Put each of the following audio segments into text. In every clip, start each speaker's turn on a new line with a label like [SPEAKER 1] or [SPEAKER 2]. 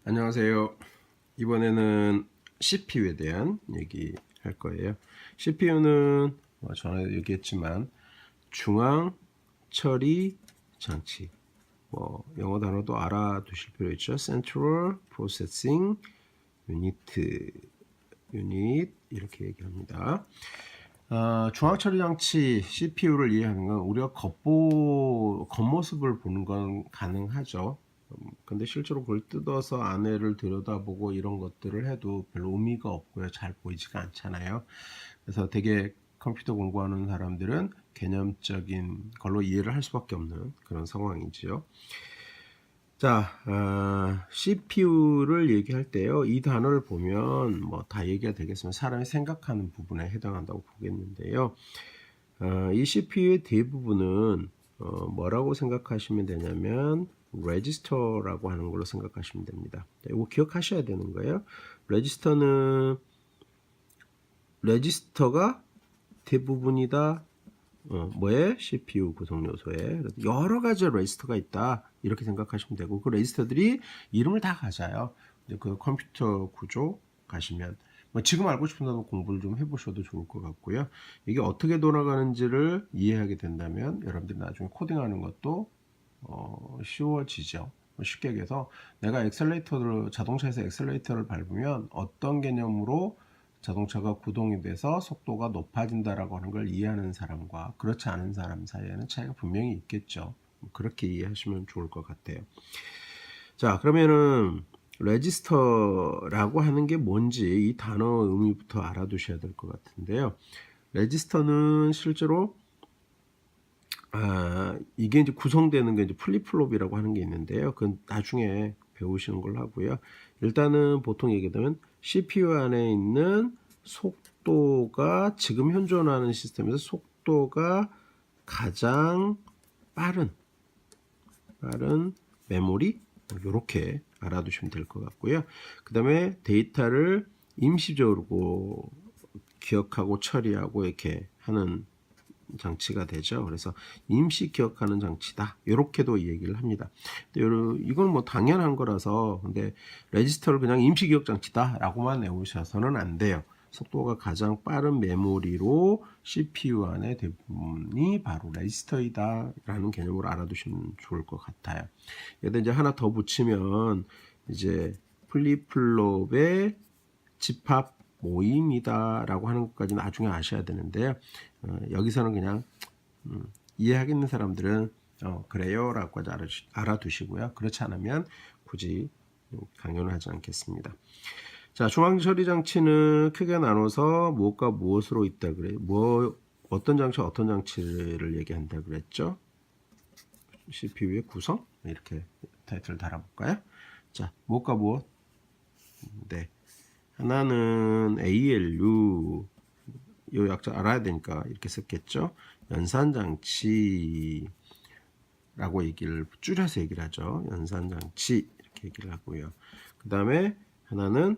[SPEAKER 1] 안녕하세요. 이번에는 CPU에 대한 얘기 할 거예요. CPU는 전에 얘기했지만 중앙 처리 장치, 영어 단어도 알아두실 필요 있죠. Central Processing Unit 이렇게 얘기합니다. 중앙 처리 장치 CPU를 이해하는 건 우리가 겉모습을 보는 건 가능하죠. 근데 실제로 그걸 뜯어서 안에를 들여다보고 이런 것들을 해도 별로 의미가 없고요. 잘 보이지가 않잖아요. 그래서 되게 컴퓨터 공부하는 사람들은 개념적인 걸로 이해를 할 수밖에 없는 그런 상황이지요. 자, CPU를 얘기할 때요. 이 단어를 보면 다 얘기가 되겠지만 사람이 생각하는 부분에 해당한다고 보겠는데요. 이 CPU의 대부분은 뭐라고 생각하시면 되냐면 레지스터라고 하는 걸로 생각하시면 됩니다. 이거 기억하셔야 되는 거예요. 레지스터가 대부분이다. 뭐에? CPU 구성 요소에 여러 가지 레지스터가 있다 이렇게 생각하시면 되고, 그 레지스터들이 이름을 다 가져요. 그 컴퓨터 구조 가시면 지금 알고 싶은다면 공부를 좀 해보셔도 좋을 것 같고요. 이게 어떻게 돌아가는지를 이해하게 된다면 여러분들이 나중에 코딩하는 것도 쉬워지죠. 쉽게 얘기해서 내가 자동차에서 엑셀레이터를 밟으면 어떤 개념으로 자동차가 구동이 돼서 속도가 높아진다라고 하는 걸 이해하는 사람과 그렇지 않은 사람 사이에는 차이가 분명히 있겠죠. 그렇게 이해하시면 좋을 것 같아요. 자, 그러면은 레지스터라고 하는 게 뭔지 이 단어 의미부터 알아두셔야 될 것 같은데요. 레지스터는 실제로 이게 이제 구성되는 게 이제 플립플롭이라고 하는 게 있는데요. 그건 나중에 배우시는 걸로 하고요. 일단은 보통 얘기하면 CPU 안에 있는 속도가 지금 현존하는 시스템에서 속도가 가장 빠른 메모리 이렇게 알아두시면 될 것 같고요. 그 다음에 데이터를 임시적으로 기억하고 처리하고 이렇게 하는 장치가 되죠. 그래서 임시 기억하는 장치다 이렇게도 얘기를 합니다. 이건 당연한 거라서, 근데 레지스터를 그냥 임시 기억 장치다 라고만 외우셔서는 안 돼요. 속도가 가장 빠른 메모리로 CPU 안에 대부분이 바로 레지스터이다 라는 개념으로 알아두시면 좋을 것 같아요. 여기다 이제 하나 더 붙이면 이제 플립플롭의 집합 모임이다 라고 하는 것까지 나중에 아셔야 되는데요. 여기서는 그냥 이해하겠는 사람들은 그래요 라고 알아두시고요. 그렇지 않으면 굳이 강요는 하지 않겠습니다. 자, 중앙처리 장치는 크게 나눠서 무엇과 무엇으로 있다 그래요. 어떤 장치를 얘기한다 그랬죠. CPU의 구성 이렇게 타이틀을 달아볼까요? 자, 무엇과 무엇? 네, 하나는 ALU, 이 약자 알아야 되니까 이렇게 썼겠죠. 연산장치라고 줄여서 얘기를 하죠. 연산장치 이렇게 얘기를 하고요. 그 다음에 하나는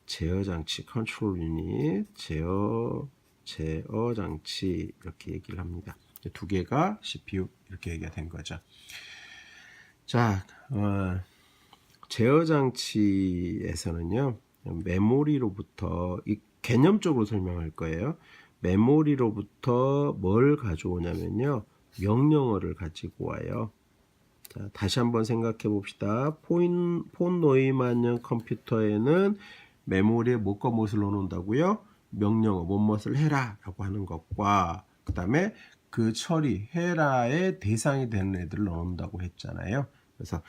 [SPEAKER 1] 제어장치, 컨트롤 유닛, 제어장치 이렇게 얘기를 합니다. 두 개가 CPU 이렇게 얘기가 된 거죠. 자, 제어장치에서는요, 메모리로부터 개념적으로 설명할 거예요. 메모리로부터 뭘 가져오냐면요, 명령어를 가지고 와요. 자, 다시 한번 생각해 봅시다. 폰 노이만형 컴퓨터에는 메모리에 무엇과 무엇을 넣어놓는다고요? 명령어, 무엇을 해라 라고 하는 것과 그 다음에 그 처리해라의 대상이 되는 애들을 넣어놓는다고 했잖아요. 그래서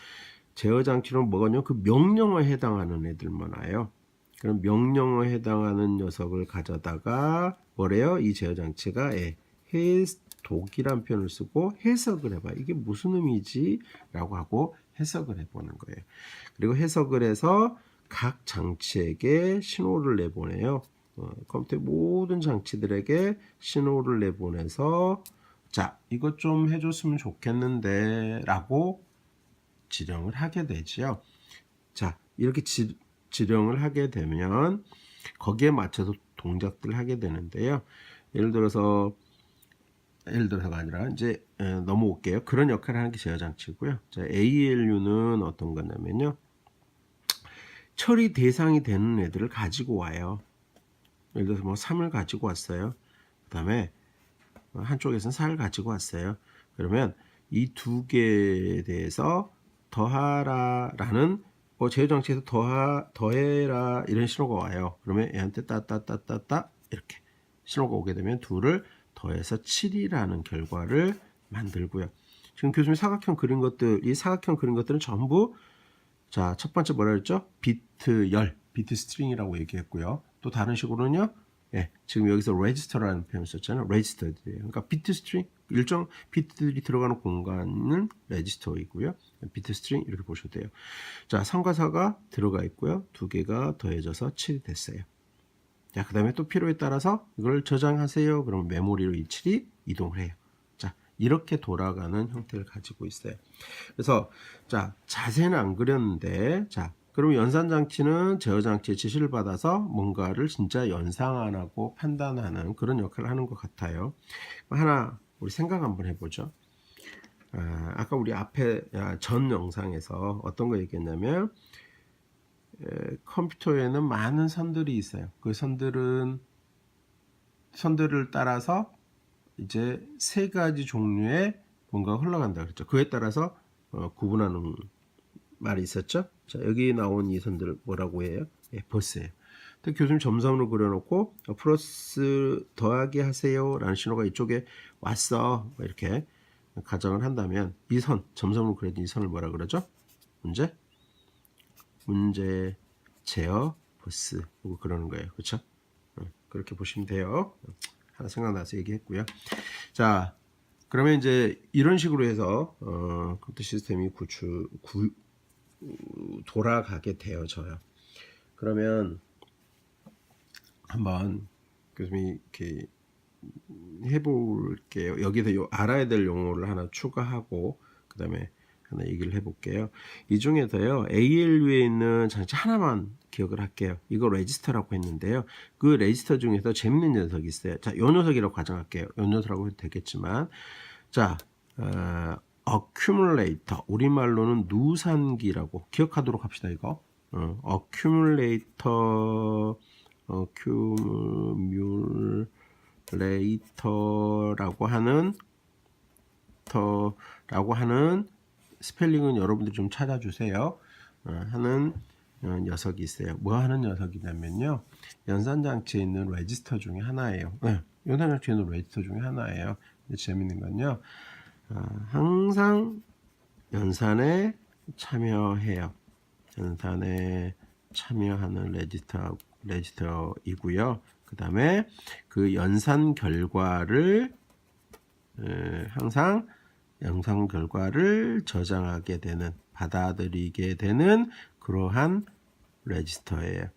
[SPEAKER 1] 제어장치는 뭐가냐? 그 명령어에 해당하는 애들만 와요. 그럼 명령어에 해당하는 녀석을 가져다가 뭐래요? 이 제어장치가 독이란 표현을 쓰고 해석을 해봐. 이게 무슨 의미지? 라고 하고 해석을 해보는 거예요. 그리고 해석을 해서 각 장치에게 신호를 내보내요. 컴퓨터의 모든 장치들에게 신호를 내보내서 자, 이것 좀 해줬으면 좋겠는데 라고 지령을 하게 되지요. 자, 이렇게 지령을 하게 되면 거기에 맞춰서 동작들을 하게 되는데요. 예를 들어서가 아니라 이제 넘어올게요. 그런 역할을 하는 게 제어장치고요. 자, ALU는 어떤 거냐면요. 처리 대상이 되는 애들을 가지고 와요. 예를 들어서 뭐 3을 가지고 왔어요. 그 다음에 한쪽에서는 4를 가지고 왔어요. 그러면 이 두 개에 대해서 더하라 라는 제어장치에서 더해라 이런 신호가 와요. 그러면 얘한테 따따따따따 이렇게 신호가 오게 되면 2를 더해서 7이라는 결과를 만들고요. 지금 교수님이 사각형 그린 것들, 이 사각형 그린 것들은 전부 자, 첫 번째 뭐라 그랬죠? 비트 열, 비트 스트링이라고 얘기했고요. 또 다른 식으로는요. 예, 지금 여기서 레지스터라는 표현을 썼잖아요. 레지스터들이에요. 그러니까 비트 스트링, 일정 비트들이 들어가는 공간은 레지스터이고요. 비트 스트링 이렇게 보셔도 돼요. 자, 3과 4가 들어가 있고요. 두 개가 더해져서 7이 됐어요. 자, 그 다음에 또 필요에 따라서 이걸 저장하세요. 그러면 메모리로 이 7이 이동을 해요. 자, 이렇게 돌아가는 형태를 가지고 있어요. 그래서 자, 자세는 안 그렸는데 자, 그럼 연산장치는 제어장치의 지시를 받아서 뭔가를 진짜 연상하고 판단하는 그런 역할을 하는 것 같아요. 하나 우리 생각 한번 해보죠. 아까 우리 앞에 전 영상에서 어떤 거 얘기했냐면 컴퓨터에는 많은 선들이 있어요. 그 선들을 따라서 이제 세 가지 종류의 뭔가가 흘러간다 그랬죠. 그에 따라서 구분하는 말이 있었죠. 자, 여기 나온 이 선들 뭐라고 해요? 예, 버스예요. 교수님 점선으로 그려놓고 플러스 더하기 하세요 라는 신호가 이쪽에 왔어 이렇게 가정을 한다면 이 선, 점선으로 그려진 이 선을 뭐라 그러죠? 문제 제어 버스 그러는 거예요. 그렇죠? 그렇게 보시면 돼요. 하나 생각나서 얘기했고요. 자, 그러면 이제 이런 식으로 해서 컴퓨터 시스템이 돌아가게 되어져요. 그러면 한번 교수님이 이렇게 해볼게요. 여기서 알아야 될 용어를 하나 추가하고 그 다음에 하나 얘기를 해볼게요. 이 중에서요 ALU에 있는 장치 하나만 기억을 할게요. 이거 레지스터라고 했는데요. 그 레지스터 중에서 재밌는 녀석이 있어요. 자, 요 녀석이라고 가정할게요. 요 녀석이라고 해도 되겠지만 자, accumulator 우리말로는 누산기라고 기억하도록 합시다. 이거 accumulator라고 하는 스펠링은 여러분들이 좀 찾아주세요. 하는 녀석이 있어요. 뭐 하는 녀석이냐면요. 연산장치에 있는 레지스터 중에 하나예요. 연산장치에 있는 레지스터 중에 하나예요. 근데 재밌는 건요. 항상 연산에 참여해요. 연산에 참여하는 레지스터이고요. 그 다음에 그 연산 결과를 항상 영상 결과를 저장하게 되는 받아들이게 되는 그러한 레지스터예요.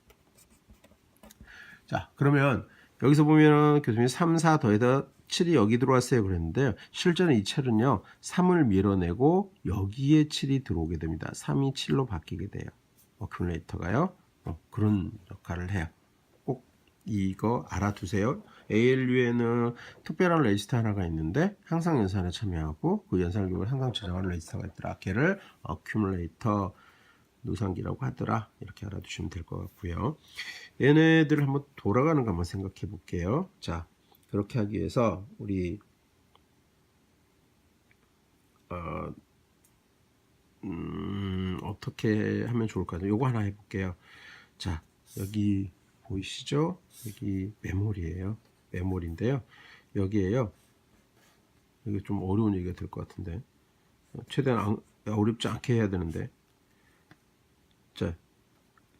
[SPEAKER 1] 자, 그러면 여기서 보면은 교수님이 3, 4 더해서 7이 여기 들어왔어요 그랬는데요. 실제는 이 첼은요 3을 밀어내고 여기에 7이 들어오게 됩니다. 3이 7로 바뀌게 돼요. 어큐뮬레이터가요 그런 역할을 해요. 꼭 이거 알아두세요. ALU에는 특별한 레지스터 하나가 있는데 항상 연산에 참여하고 그 연산 결과를 항상 저장하는 레지스터가 있더라. 걔를 어큐뮬레이터 누산기라고 하더라. 이렇게 알아두시면 될 것 같고요. 얘네들을 한번 돌아가는 거 한번 생각해 볼게요. 자, 그렇게 하기 위해서 우리 어떻게 하면 좋을까요? 요거 하나 해볼게요. 자, 여기 보이시죠? 여기 메모리예요. 메모리인데요. 여기에요. 이게 좀 어려운 얘기가 될 것 같은데 최대한 어렵지 않게 해야 되는데 자,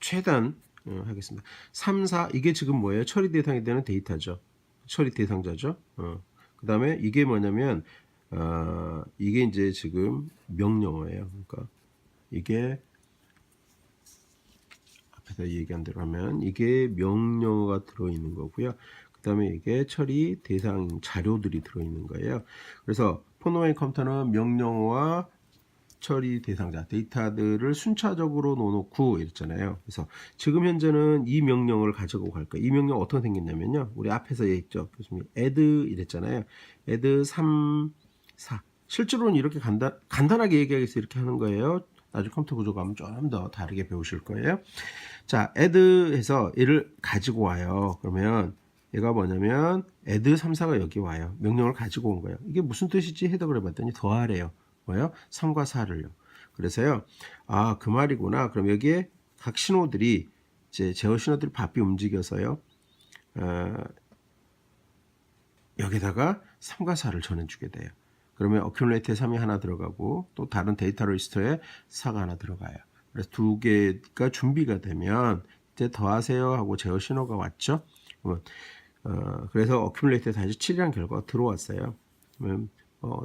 [SPEAKER 1] 최대한 하겠습니다. 3, 4 이게 지금 뭐예요? 처리 대상이 되는 데이터죠. 처리 대상자죠. 그 다음에 이게 뭐냐면 이게 이제 지금 명령어예요. 그러니까 이게 앞에서 얘기한 대로 하면 이게 명령어가 들어있는 거고요. 그 다음에 이게 처리 대상 자료들이 들어있는 거예요. 그래서 폰도메인 컴퓨터는 명령어와 처리 대상자 데이터들을 순차적으로 놓고 이랬잖아요. 그래서 지금 현재는 이 명령을 가지고 갈 거예요. 이 명령 어떻게 생겼냐면요. 우리 앞에서 얘기했죠. 교수님 add 이랬잖아요. add 3, 4 실제로는 이렇게 간단하게 얘기하겠어요. 이렇게 하는 거예요. 나중에 컴퓨터 구조 가면 좀 더 다르게 배우실 거예요. 자, add해서 얘를 가지고 와요. 그러면 얘가 뭐냐면 add 3, 4가 여기 와요. 명령을 가지고 온 거예요. 이게 무슨 뜻이지? 해석을 해봤더니 더하래요. 뭐예요? 3과 4를요. 그래서요. 아, 그 말이구나. 그럼 여기에 각 신호들이 이제 제어 신호들이 바삐 움직여서요. 여기다가 3과 4를 전해주게 돼요. 그러면 어큐뮬레이트에 3이 하나 들어가고 또 다른 데이터 레지스터에 4가 하나 들어가요. 그래서 두 개가 준비가 되면 이제 더하세요 하고 제어 신호가 왔죠. 그래서 어큐뮬레이트에 다시 7이라는 결과가 들어왔어요. 그러면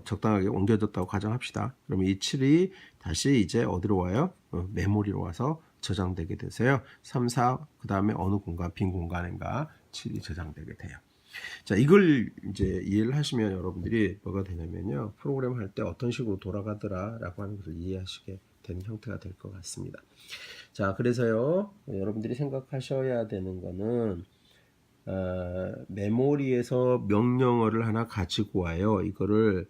[SPEAKER 1] 적당하게 옮겨졌다고 가정합시다. 그러면 이 7이 다시 이제 어디로 와요? 메모리로 와서 저장되게 되세요. 3, 4, 그 다음에 어느 공간, 빈 공간인가 7이 저장되게 돼요. 자, 이걸 이제 이해를 하시면 여러분들이 뭐가 되냐면요. 프로그램 할 때 어떤 식으로 돌아가더라 라고 하는 것을 이해하시게 되는 형태가 될 것 같습니다. 자, 그래서요. 여러분들이 생각하셔야 되는 거는 메모리에서 명령어를 하나 가지고 와요. 이거를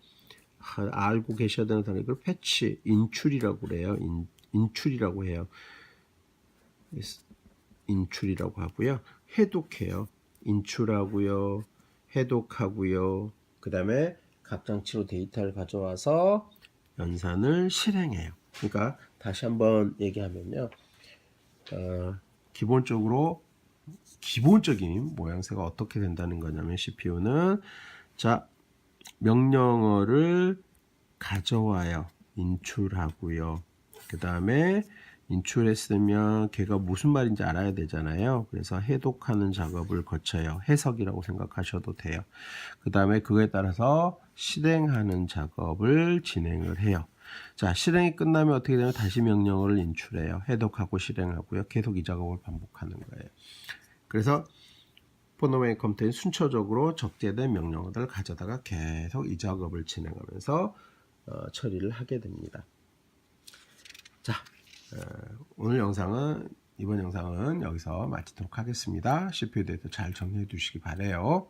[SPEAKER 1] 알고 계셔야 되는 단어, 이걸 패치, 인출이라고 그래요. 인출이라고 해요. 인출이라고 하고요. 해독해요. 인출하고요. 해독하고요. 그 다음에 각 장치로 데이터를 가져와서 연산을 실행해요. 그러니까 다시 한번 얘기하면요. 기본적인 모양새가 어떻게 된다는 거냐면 CPU는 자, 명령어를 가져와요. 인출하고요. 그 다음에 인출했으면 걔가 무슨 말인지 알아야 되잖아요. 그래서 해독하는 작업을 거쳐요. 해석이라고 생각하셔도 돼요. 그 다음에 그거에 따라서 실행하는 작업을 진행을 해요. 자, 실행이 끝나면 어떻게 되냐면 다시 명령어를 인출해요. 해독하고 실행하고요. 계속 이 작업을 반복하는 거예요. 그래서 포노메인 컴퓨터는 순차적으로 적재된 명령어들을 가져다가 계속 이 작업을 진행하면서 처리를 하게 됩니다. 자, 이번 영상은 여기서 마치도록 하겠습니다. CPU 데이터 잘 정리해 두시기 바라요.